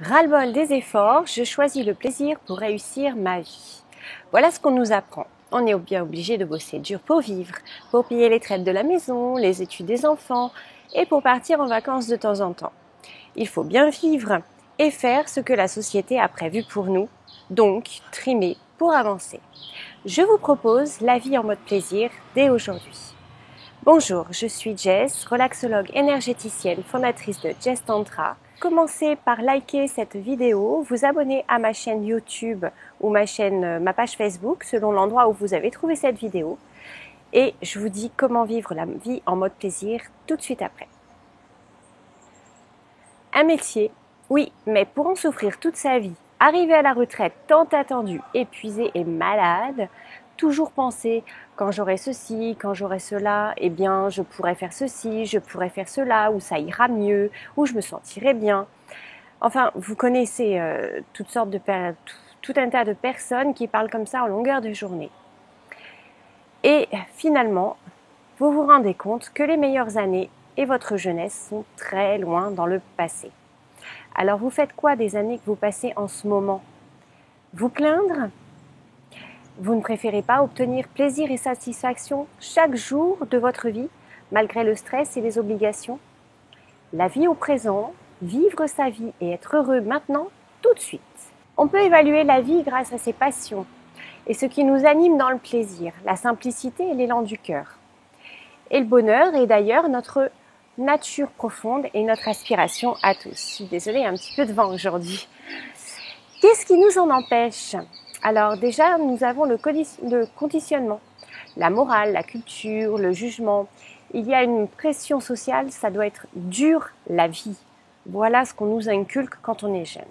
Ras-le-bol des efforts, je choisis le plaisir pour réussir ma vie. Voilà ce qu'on nous apprend. On est bien obligé de bosser dur pour vivre, pour payer les traites de la maison, les études des enfants et pour partir en vacances de temps en temps. Il faut bien vivre et faire ce que la société a prévu pour nous, donc trimer pour avancer. Je vous propose la vie en mode plaisir dès aujourd'hui. Bonjour, je suis Jess, relaxologue énergéticienne, fondatrice de Jess Tantra. Commencez par liker cette vidéo, vous abonner à ma chaîne YouTube ou ma page Facebook selon l'endroit où vous avez trouvé cette vidéo. Et je vous dis comment vivre la vie en mode plaisir tout de suite après. Un métier, oui, mais pour en souffrir toute sa vie, arriver à la retraite tant attendue, épuisé et malade, toujours penser quand j'aurai ceci, quand j'aurai cela, eh bien je pourrais faire ceci, je pourrais faire cela, ou ça ira mieux, ou je me sentirai bien. Enfin, vous connaissez tout un tas de personnes qui parlent comme ça en longueur de journée. Et finalement, vous vous rendez compte que les meilleures années et votre jeunesse sont très loin dans le passé. Alors vous faites quoi des années que vous passez en ce moment? Vous plaindre? Vous ne préférez pas obtenir plaisir et satisfaction chaque jour de votre vie, malgré le stress et les obligations? La vie au présent, vivre sa vie et être heureux maintenant, tout de suite. On peut évaluer la vie grâce à ses passions et ce qui nous anime dans le plaisir, la simplicité et l'élan du cœur. Et le bonheur est d'ailleurs notre nature profonde et notre aspiration à tous. Je suis désolée, un petit peu de vent aujourd'hui. Qu'est-ce qui nous en empêche? Alors déjà, nous avons le conditionnement, la morale, la culture, le jugement. Il y a une pression sociale, ça doit être dur la vie. Voilà ce qu'on nous inculque quand on est jeune.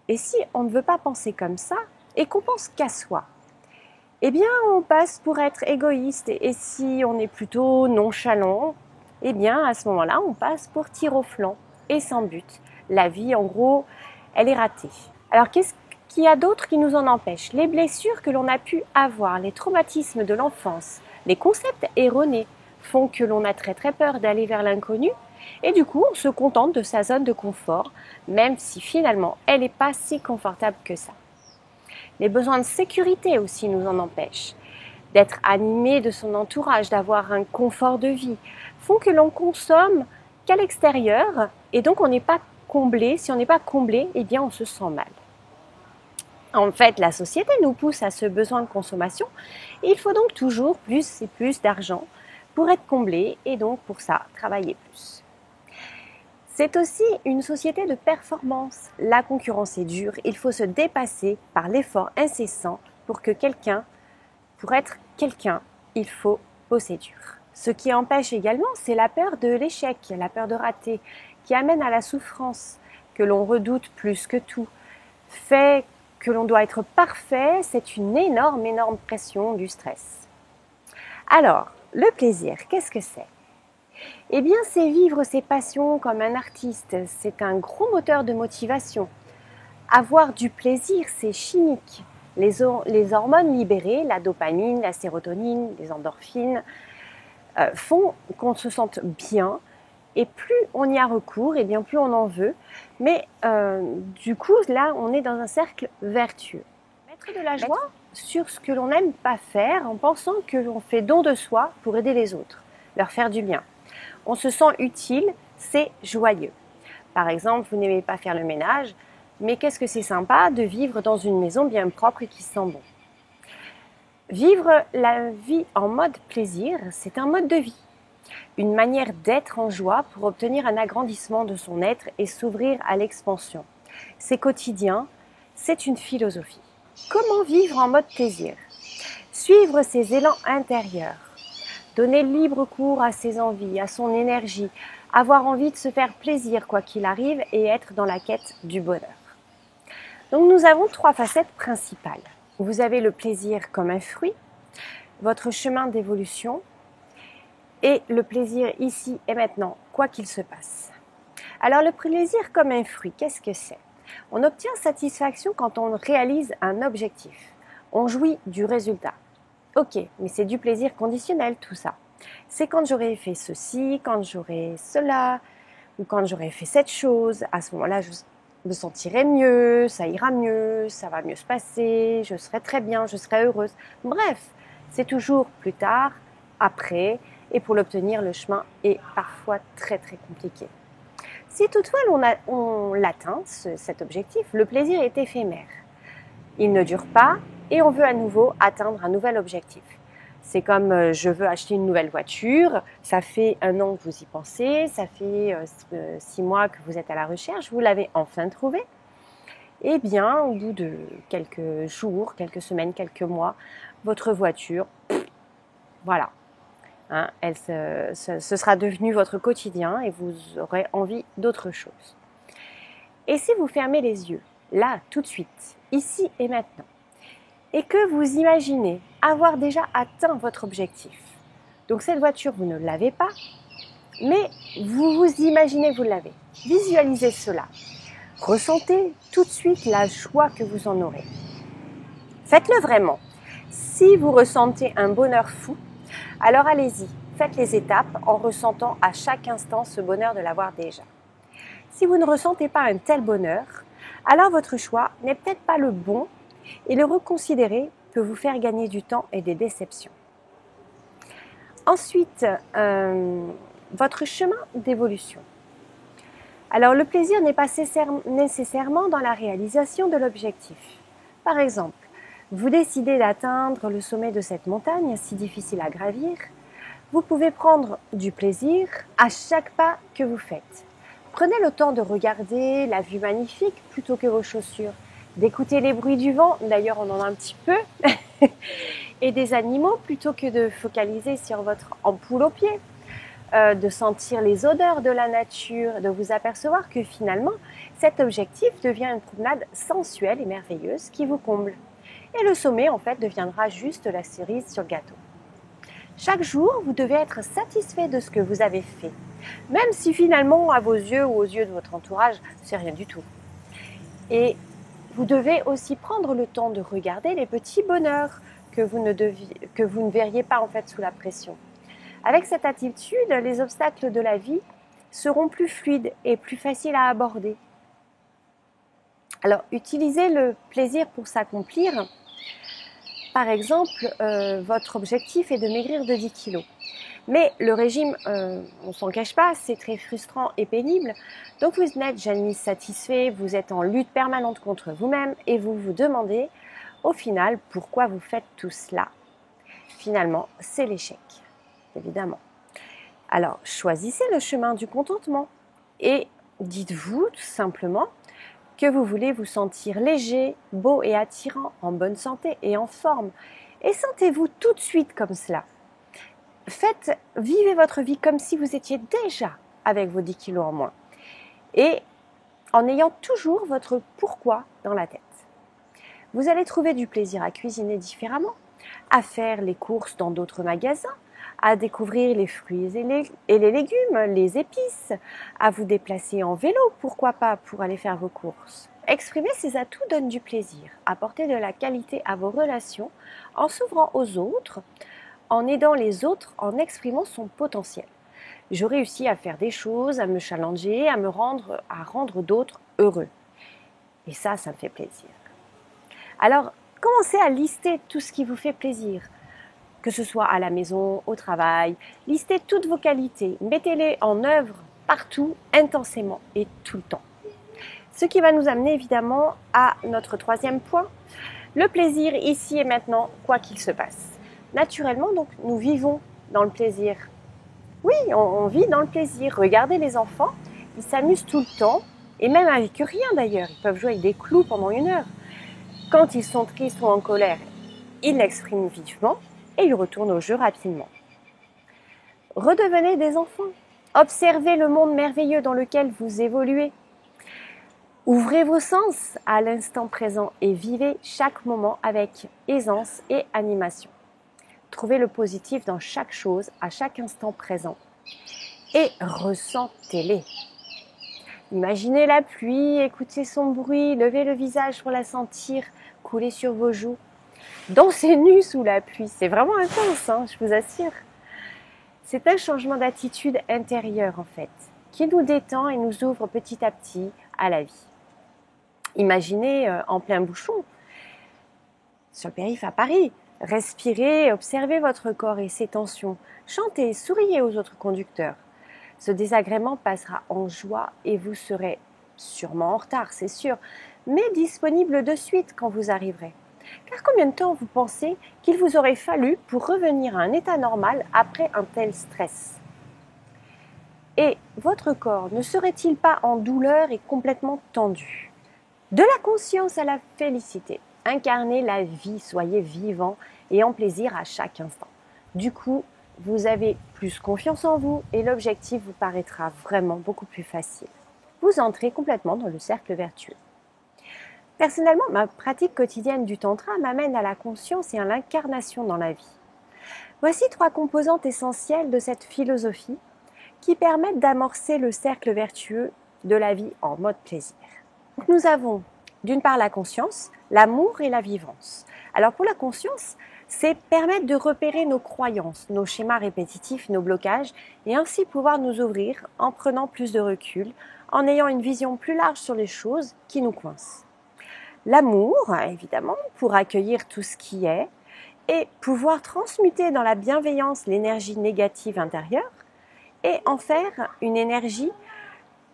Et si on ne veut pas penser comme ça et qu'on pense qu'à soi, eh bien on passe pour être égoïste. Et si on est plutôt nonchalant, eh bien à ce moment-là, on passe pour tir au flanc et sans but. La vie, en gros, elle est ratée. Alors qu'est-ce qu'il y a d'autre qui nous en empêche? Les blessures que l'on a pu avoir, les traumatismes de l'enfance, les concepts erronés font que l'on a très très peur d'aller vers l'inconnu et du coup on se contente de sa zone de confort, même si finalement elle n'est pas si confortable que ça. Les besoins de sécurité aussi nous en empêchent. D'être animé de son entourage, d'avoir un confort de vie, font que l'on consomme qu'à l'extérieur et donc on n'est pas comblé. Si on n'est pas comblé, eh bien on se sent mal. En fait, la société nous pousse à ce besoin de consommation et il faut donc toujours plus et plus d'argent pour être comblé et donc pour ça, travailler plus. C'est aussi une société de performance. La concurrence est dure, il faut se dépasser par l'effort incessant pour être quelqu'un, il faut bosser dur. Ce qui empêche également, c'est la peur de l'échec, la peur de rater, qui amène à la souffrance, que l'on redoute plus que tout, fait que l'on doit être parfait, c'est une énorme pression du stress. Alors, le plaisir, qu'est-ce que c'est? Eh bien, c'est vivre ses passions comme un artiste, c'est un gros moteur de motivation. Avoir du plaisir, c'est chimique. Les hormones libérées, la dopamine, la sérotonine, les endorphines, font qu'on se sente bien. Et plus on y a recours, et bien plus on en veut. Mais du coup, là, on est dans un cercle vertueux. Mettre de la joie sur ce que l'on n'aime pas faire en pensant que l'on fait don de soi pour aider les autres, leur faire du bien. On se sent utile, c'est joyeux. Par exemple, vous n'aimez pas faire le ménage, mais qu'est-ce que c'est sympa de vivre dans une maison bien propre et qui sent bon. Vivre la vie en mode plaisir, c'est un mode de vie. Une manière d'être en joie pour obtenir un agrandissement de son être et s'ouvrir à l'expansion. C'est quotidien, c'est une philosophie. Comment vivre en mode plaisir? Suivre ses élans intérieurs, donner libre cours à ses envies, à son énergie, avoir envie de se faire plaisir quoi qu'il arrive et être dans la quête du bonheur. Donc nous avons 3 facettes principales. Vous avez le plaisir comme un fruit, votre chemin d'évolution, et le plaisir ici et maintenant, quoi qu'il se passe. Alors le plaisir comme un fruit, qu'est-ce que c'est? On obtient satisfaction quand on réalise un objectif. On jouit du résultat. Ok, mais c'est du plaisir conditionnel tout ça. C'est quand j'aurai fait ceci, quand j'aurai cela, ou quand j'aurai fait cette chose, à ce moment-là, me sentirai mieux, ça ira mieux, ça va mieux se passer, je serai très bien, je serai heureuse. Bref, c'est toujours plus tard, après, et pour l'obtenir, le chemin est parfois très très compliqué. Si toutefois on l'atteint, cet objectif, le plaisir est éphémère. Il ne dure pas et on veut à nouveau atteindre un nouvel objectif. C'est comme je veux acheter une nouvelle voiture, ça fait 1 an que vous y pensez, ça fait 6 mois que vous êtes à la recherche, vous l'avez enfin trouvé. Eh bien, au bout de quelques jours, quelques semaines, quelques mois, votre voiture, voilà, hein, ce sera devenu votre quotidien et vous aurez envie d'autre chose. Et si vous fermez les yeux, là, tout de suite, ici et maintenant, et que vous imaginez avoir déjà atteint votre objectif. Donc cette voiture, vous ne l'avez pas, mais vous vous imaginez que vous l'avez. Visualisez cela. Ressentez tout de suite la joie que vous en aurez. Faites-le vraiment. Si vous ressentez un bonheur fou, alors allez-y, faites les étapes en ressentant à chaque instant ce bonheur de l'avoir déjà. Si vous ne ressentez pas un tel bonheur, alors votre choix n'est peut-être pas le bon et le reconsidérer peut vous faire gagner du temps et des déceptions. Ensuite, votre chemin d'évolution. Alors, le plaisir n'est pas nécessairement dans la réalisation de l'objectif. Par exemple, vous décidez d'atteindre le sommet de cette montagne si difficile à gravir, vous pouvez prendre du plaisir à chaque pas que vous faites. Prenez le temps de regarder la vue magnifique plutôt que vos chaussures, d'écouter les bruits du vent, d'ailleurs on en a un petit peu, et des animaux plutôt que de focaliser sur votre ampoule au pied, de sentir les odeurs de la nature, de vous apercevoir que finalement cet objectif devient une promenade sensuelle et merveilleuse qui vous comble. Et le sommet en fait deviendra juste la cerise sur le gâteau. Chaque jour, vous devez être satisfait de ce que vous avez fait, même si finalement à vos yeux ou aux yeux de votre entourage, c'est rien du tout. Et vous devez aussi prendre le temps de regarder les petits bonheurs que vous ne verriez pas en fait sous la pression. Avec cette attitude, les obstacles de la vie seront plus fluides et plus faciles à aborder. Alors, utilisez le plaisir pour s'accomplir. Par exemple, votre objectif est de maigrir de 10 kilos. Mais le régime, on ne s'en cache pas, c'est très frustrant et pénible. Donc vous n'êtes jamais satisfait, vous êtes en lutte permanente contre vous-même et vous vous demandez au final pourquoi vous faites tout cela. Finalement, c'est l'échec, évidemment. Alors choisissez le chemin du contentement et dites-vous tout simplement que vous voulez vous sentir léger, beau et attirant, en bonne santé et en forme. Et sentez-vous tout de suite comme cela. Vivez votre vie comme si vous étiez déjà avec vos 10 kilos en moins. Et en ayant toujours votre pourquoi dans la tête. Vous allez trouver du plaisir à cuisiner différemment, à faire les courses dans d'autres magasins, à découvrir les fruits et les légumes, les épices, à vous déplacer en vélo, pourquoi pas, pour aller faire vos courses. Exprimer ces atouts donne du plaisir, apporter de la qualité à vos relations en s'ouvrant aux autres, en aidant les autres, en exprimant son potentiel. Je réussis à faire des choses, à me challenger, à rendre d'autres heureux. Et ça me fait plaisir. Alors, commencez à lister tout ce qui vous fait plaisir, que ce soit à la maison, au travail. Listez toutes vos qualités, mettez-les en œuvre partout, intensément et tout le temps. Ce qui va nous amener évidemment à notre 3e point, le plaisir ici et maintenant, quoi qu'il se passe. Naturellement, donc, nous vivons dans le plaisir. Oui, on vit dans le plaisir. Regardez les enfants, ils s'amusent tout le temps, et même avec rien d'ailleurs. Ils peuvent jouer avec des clous pendant 1 heure. Quand ils sont tristes ou en colère, ils l'expriment vivement et ils retournent au jeu rapidement. Redevenez des enfants. Observez le monde merveilleux dans lequel vous évoluez. Ouvrez vos sens à l'instant présent et vivez chaque moment avec aisance et animation. Trouvez le positif dans chaque chose, à chaque instant présent. Et ressentez-les. Imaginez la pluie, écoutez son bruit, levez le visage pour la sentir couler sur vos joues. Dansez nu sous la pluie, c'est vraiment intense, hein, je vous assure. C'est un changement d'attitude intérieure en fait, qui nous détend et nous ouvre petit à petit à la vie. Imaginez en plein bouchon, sur le périph' à Paris, respirez, observez votre corps et ses tensions, chantez, souriez aux autres conducteurs. Ce désagrément passera en joie et vous serez sûrement en retard, c'est sûr, mais disponible de suite quand vous arriverez. Car combien de temps vous pensez qu'il vous aurait fallu pour revenir à un état normal après un tel stress ? Et votre corps ne serait-il pas en douleur et complètement tendu ? De la conscience à la félicité. Incarnez la vie, soyez vivant et en plaisir à chaque instant. Du coup, vous avez plus confiance en vous et l'objectif vous paraîtra vraiment beaucoup plus facile. Vous entrez complètement dans le cercle vertueux. Personnellement, ma pratique quotidienne du tantra m'amène à la conscience et à l'incarnation dans la vie. Voici 3 composantes essentielles de cette philosophie qui permettent d'amorcer le cercle vertueux de la vie en mode plaisir. Donc nous avons d'une part la conscience, l'amour et la vivance. Alors pour la conscience, c'est permettre de repérer nos croyances, nos schémas répétitifs, nos blocages et ainsi pouvoir nous ouvrir en prenant plus de recul, en ayant une vision plus large sur les choses qui nous coincent. L'amour, évidemment, pour accueillir tout ce qui est et pouvoir transmuter dans la bienveillance l'énergie négative intérieure et en faire une énergie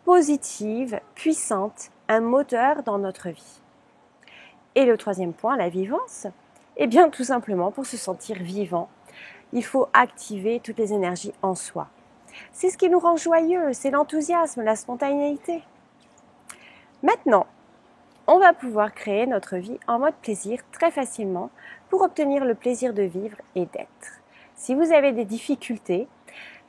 positive, puissante, un moteur dans notre vie. Et le 3e point, la vivance, eh bien tout simplement pour se sentir vivant, il faut activer toutes les énergies en soi. C'est ce qui nous rend joyeux, c'est l'enthousiasme, la spontanéité. Maintenant, on va pouvoir créer notre vie en mode plaisir très facilement pour obtenir le plaisir de vivre et d'être. Si vous avez des difficultés,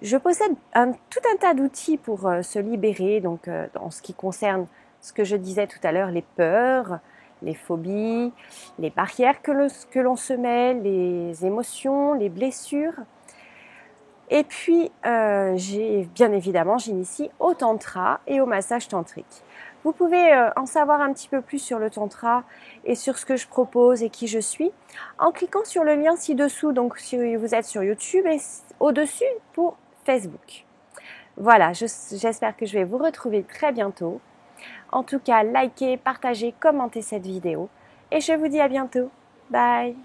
je possède tout un tas d'outils pour se libérer, donc en ce qui concerne ce que je disais tout à l'heure, les peurs, les phobies, les barrières que l'on se met, les émotions, les blessures. Et puis, j'initie au tantra et au massage tantrique. Vous pouvez en savoir un petit peu plus sur le tantra et sur ce que je propose et qui je suis en cliquant sur le lien ci-dessous, donc si vous êtes sur YouTube et au-dessus pour Facebook. Voilà, j'espère que je vais vous retrouver très bientôt. En tout cas, likez, partagez, commentez cette vidéo et je vous dis à bientôt. Bye!